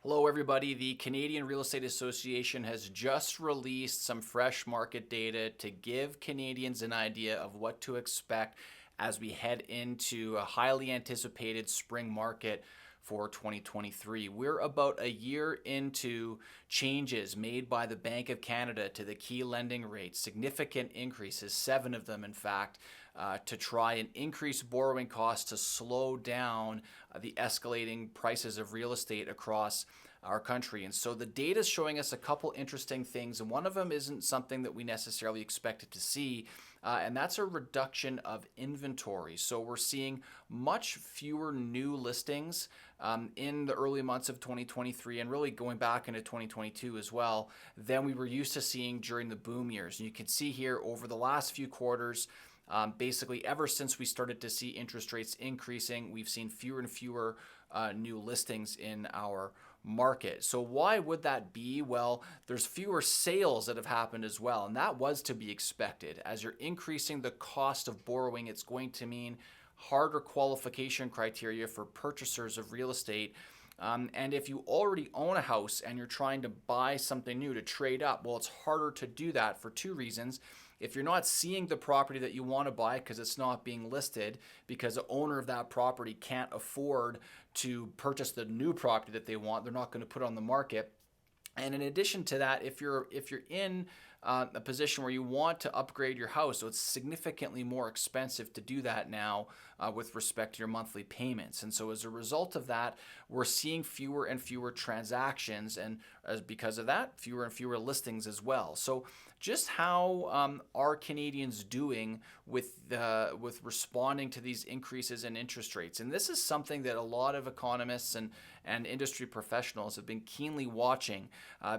Hello, everybody. The Canadian Real Estate Association has just released some fresh market data to give Canadians an idea of what to expect as we head into a highly anticipated spring market for 2023. We're about a year into changes made by the Bank of Canada to the key lending rates, significant increases, 7 of them in fact, to try and increase borrowing costs to slow down the escalating prices of real estate across our country. And so the data is showing us a couple interesting things, and one of them isn't something that we necessarily expected to see, and that's a reduction of inventory. So we're seeing much fewer new listings in the early months of 2023 and really going back into 2022 as well than we were used to seeing during the boom years. And you can see here over the last few quarters, basically ever since we started to see interest rates increasing, we've seen fewer and fewer new listings in our market. So why would that be? Well, there's fewer sales that have happened as well, and that was to be expected. As you're increasing the cost of borrowing, it's going to mean harder qualification criteria for purchasers of real estate. And if you already own a house and you're trying to buy something new to trade up, well, it's harder to do that for two reasons. If you're not seeing the property that you want to buy because it's not being listed, because the owner of that property can't afford to purchase the new property that they want, they're not going to put it on the market. And in addition to that, if you're in a position where you want to upgrade your house, so it's significantly more expensive to do that now with respect to your monthly payments. And so as a result of that, we're seeing fewer and fewer transactions, and because of that, fewer and fewer listings as well. So just how are Canadians doing with responding to these increases in interest rates? And this is something that a lot of economists and industry professionals have been keenly watching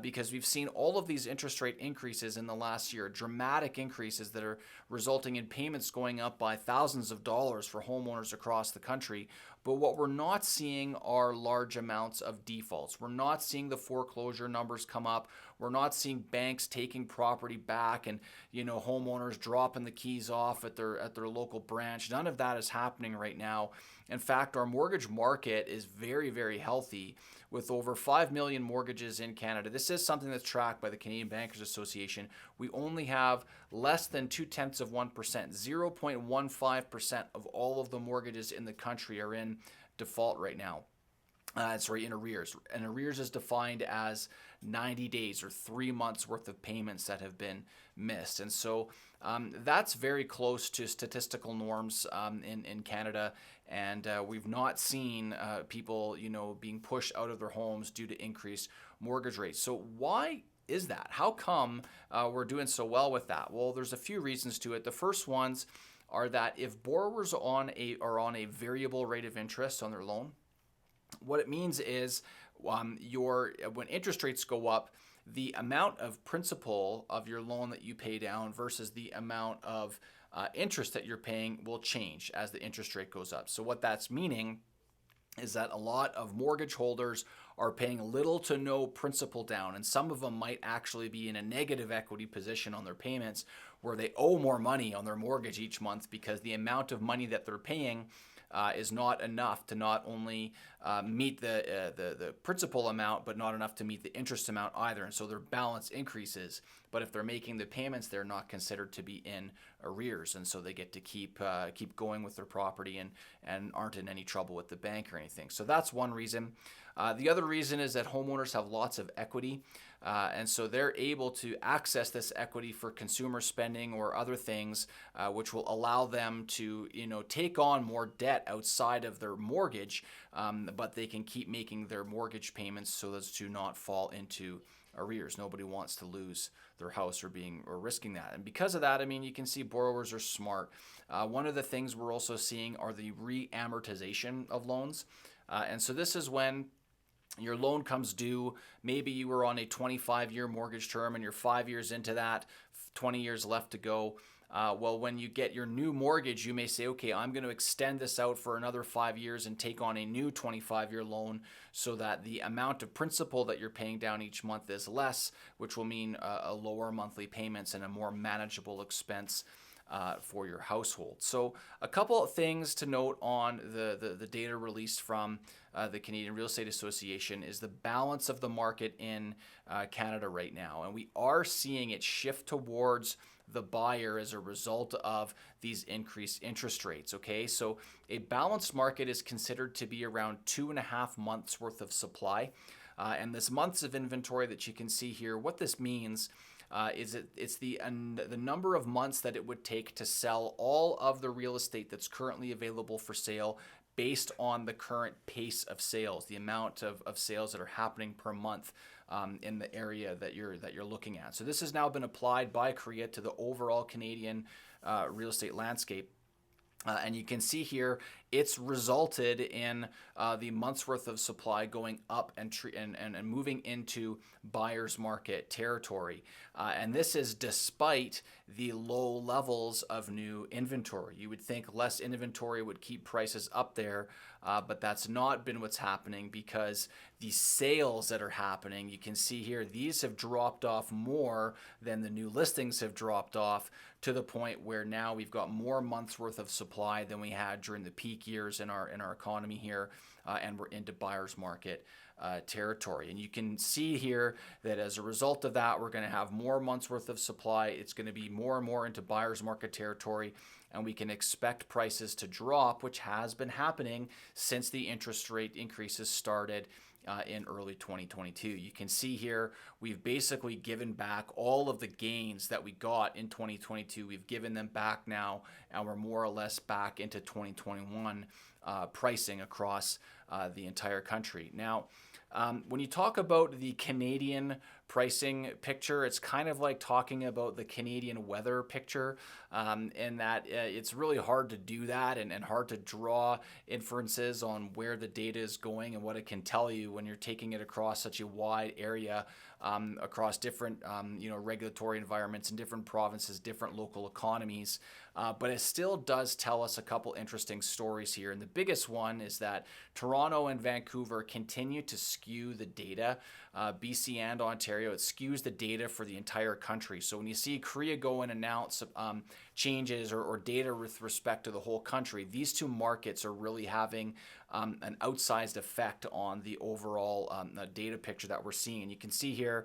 because we've seen all of these interest rate increases in the last year, dramatic increases that are resulting in payments going up by thousands of dollars for homeowners across the country. But what we're not seeing are large amounts of defaults. We're not seeing the foreclosure numbers come up. We're not seeing banks taking property back and, homeowners dropping the keys off at their local branch. None of that is happening right now. In fact, our mortgage market is very, very healthy with over 5 million mortgages in Canada. This is something that's tracked by the Canadian Bankers Association. We only have less than 0.2%, 0.15% of all of the mortgages in the country are in default right now. In arrears. And arrears is defined as 90 days or 3 months worth of payments that have been missed. And so that's very close to statistical norms in Canada. And we've not seen people, being pushed out of their homes due to increased mortgage rates. So why is that? How come we're doing so well with that? Well, there's a few reasons to it. The first ones are that if borrowers are on a variable rate of interest on their loan, what it means is when interest rates go up, the amount of principal of your loan that you pay down versus the amount of interest that you're paying will change as the interest rate goes up. So what that's meaning is that a lot of mortgage holders are paying little to no principal down, and some of them might actually be in a negative equity position on their payments where they owe more money on their mortgage each month because the amount of money that they're paying is not enough to not only meet the principal amount, but not enough to meet the interest amount either. And so their balance increases. But if they're making the payments, they're not considered to be in arrears. And so they get to keep going with their property and aren't in any trouble with the bank or anything. So that's one reason. The other reason is that homeowners have lots of equity. And so they're able to access this equity for consumer spending or other things, which will allow them to, take on more debt outside of their mortgage, but they can keep making their mortgage payments so as to not fall into arrears. Nobody wants to lose their house or risking that. And because of that, you can see borrowers are smart. One of the things we're also seeing are the re-amortization of loans. And so this is when your loan comes due. Maybe you were on a 25-year mortgage term and you're 5 years into that, 20 years left to go. Well, when you get your new mortgage, you may say, okay, I'm going to extend this out for another 5 years and take on a new 25-year loan so that the amount of principal that you're paying down each month is less, which will mean a lower monthly payments and a more manageable expense for your household. So a couple of things to note on the data released from the Canadian Real Estate Association is the balance of the market in Canada right now. And we are seeing it shift towards the buyer as a result of these increased interest rates. Okay, so a balanced market is considered to be around 2.5 months worth of supply. And this months of inventory that you can see here, what this means it's the number of months that it would take to sell all of the real estate that's currently available for sale based on the current pace of sales, the amount of sales that are happening per month in the area that you're looking at. So this has now been applied by CREA to the overall Canadian real estate landscape. And you can see here, it's resulted in the month's worth of supply going up and moving into buyer's market territory. And this is despite the low levels of new inventory. You would think less inventory would keep prices up there, but that's not been what's happening because the sales that are happening, you can see here, these have dropped off more than the new listings have dropped off, to the point where now we've got more months worth of supply than we had during the peak years in our economy here, and we're into buyer's market territory. And you can see here that as a result of that, we're going to have more months worth of supply. It's going to be more and more into buyer's market territory, and we can expect prices to drop, which has been happening since the interest rate increases started in early 2022. You can see here, we've basically given back all of the gains that we got in 2022. We've given them back now, and we're more or less back into 2021 pricing across the entire country. Now, when you talk about the Canadian pricing picture, it's kind of like talking about the Canadian weather picture, in that it's really hard to do that and hard to draw inferences on where the data is going and what it can tell you when you're taking it across such a wide area, across different regulatory environments in different provinces, different local economies. But it still does tell us a couple interesting stories here. And the biggest one is that Toronto and Vancouver continue to skew the data. BC and Ontario, it skews the data for the entire country. So when you see CREA go and announce changes or data with respect to the whole country, these two markets are really having an outsized effect on the overall data picture that we're seeing. You can see here,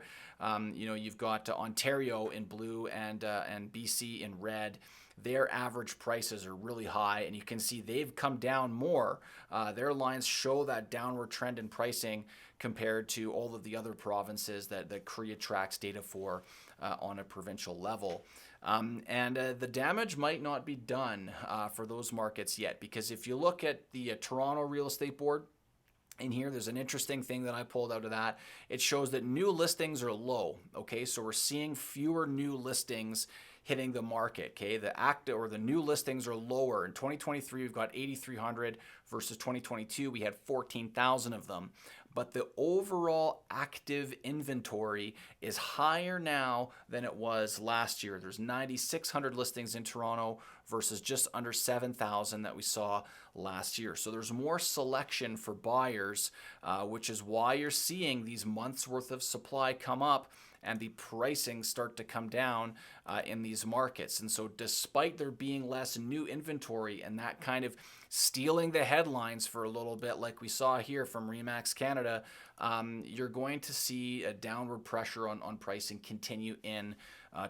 you've got Ontario in blue and BC in red. Their average prices are really high, and you can see they've come down more. Their lines show that downward trend in pricing compared to all of the other provinces that CREA tracks data for on a provincial level. And the damage might not be done for those markets yet, because if you look at the Toronto Real Estate Board, in here, there's an interesting thing that I pulled out of that. It shows that new listings are low. Okay, so we're seeing fewer new listings hitting the market. Okay, the new listings are lower. In 2023, we've got 8,300 versus 2022, we had 14,000 of them. But the overall active inventory is higher now than it was last year. There's 9,600 listings in Toronto versus just under 7,000 that we saw last year. So there's more selection for buyers, which is why you're seeing these months worth of supply come up and the pricing start to come down in these markets. And so despite there being less new inventory and that kind of stealing the headlines for a little bit, like we saw here from RE/MAX Canada, you're going to see a downward pressure on pricing continue in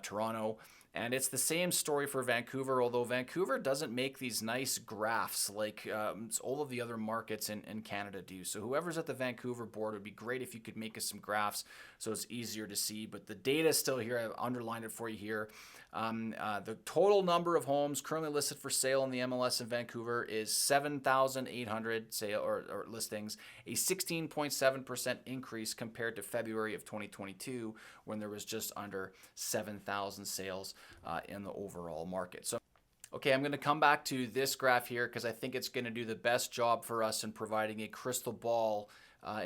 Toronto. And it's the same story for Vancouver, although Vancouver doesn't make these nice graphs like all of the other markets in Canada do. So whoever's at the Vancouver board, it would be great if you could make us some graphs so it's easier to see. But the data is still here. I've underlined it for you here. The total number of homes currently listed for sale in the MLS in Vancouver is 7,800 sale or listings, a 16.7% increase compared to February of 2022, when there was just under 7,000 sales in the overall market. So, okay, I'm going to come back to this graph here because I think it's going to do the best job for us in providing a crystal ball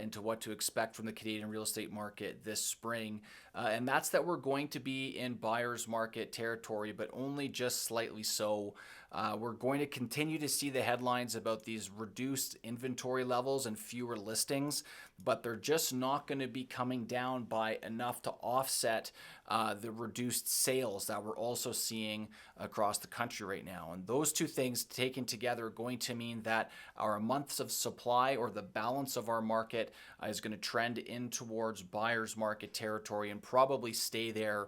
into what to expect from the Canadian real estate market this spring. And that's that we're going to be in buyer's market territory, but only just slightly so. We're going to continue to see the headlines about these reduced inventory levels and fewer listings, but they're just not going to be coming down by enough to offset the reduced sales that we're also seeing across the country right now. And those two things taken together are going to mean that our months of supply, or the balance of our market, is going to trend in towards buyer's market territory and probably stay there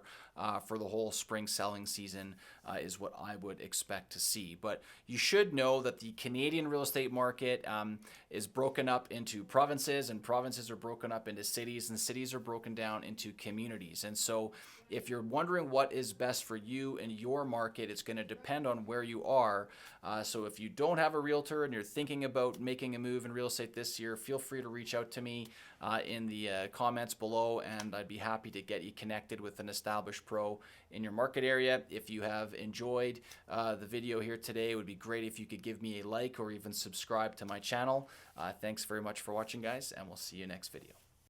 for the whole spring selling season, is what I would expect to see. But you should know that the Canadian real estate market is broken up into provinces, and provinces are broken up into cities, and cities are broken down into communities. And so if you're wondering what is best for you and your market, it's going to depend on where you are. So if you don't have a realtor and you're thinking about making a move in real estate this year, feel free to reach out to me in the comments below, and I'd be happy to get you connected with an established pro in your market area. If you have enjoyed the video here today, it would be great if you could give me a like or even subscribe to my channel. Thanks very much for watching, guys, and we'll see you next video.